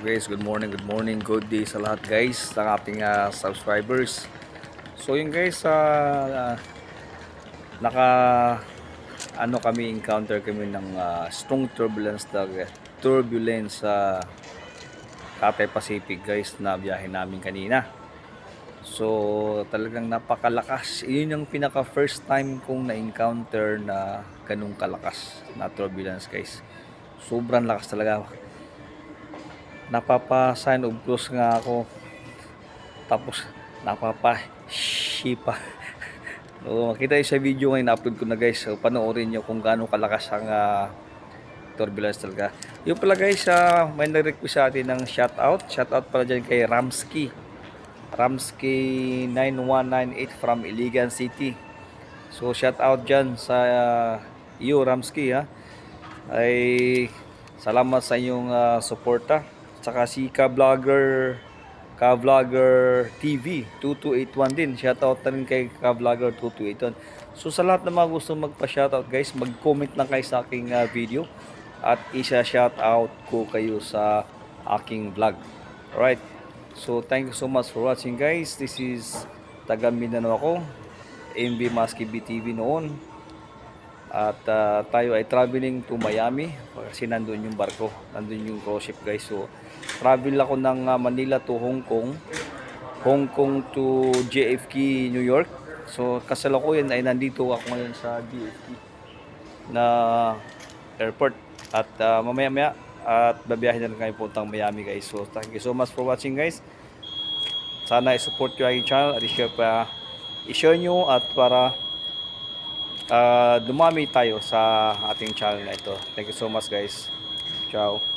Guys, good morning, good day sa lahat guys, sa ating subscribers. So yun guys, naka kami encounter kami ng strong turbulence sa Cathay Pacific guys na biyahe namin kanina. So talagang napakalakas. Yun yung pinaka first time kong na-encounter na ganung kalakas na turbulence guys. Sobrang lakas talaga. Napapa-sign of cross nga ako. Tapos napapa-shipa. Oo, makita yung sa video ngayon, na-upload ko na guys. So, panoorin nyo kung gaano kalakas ang turbulence talaga. Yung pala guys, may nag-request sa atin ng shoutout. Shoutout pala dyan kay Ramsky. Ramsky 9198 from Iligan City. So shoutout dyan sa iyo Ramsky ha. Ay salamat sa inyong suporta. Saka si Ka-Vlogger TV 2281 din. Shoutout na rin kay Ka-Vlogger 2281. So sa lahat ng mga gusto magpa-shoutout guys, mag-comment lang kayo sa aking video at isa-shoutout ko kayo sa aking vlog. Alright. So thank you so much for watching guys. This is taga Mindanao ako. MB Maski BTV noon. At tayo ay traveling to Miami kasi nandun yung barko, nandun yung cruise ship guys. So travel ako ng Manila to Hong Kong, Hong Kong to JFK, New York. So kasalukuyan ay nandito ako ngayon sa JFK na airport. At mamaya-maya at babiyahin na rin kayo puntang Miami guys. So thank you so much for watching guys. Sana i-support yung aking channel at i-share nyo at para dumami tayo sa ating channel na ito. Thank you so much guys. Ciao.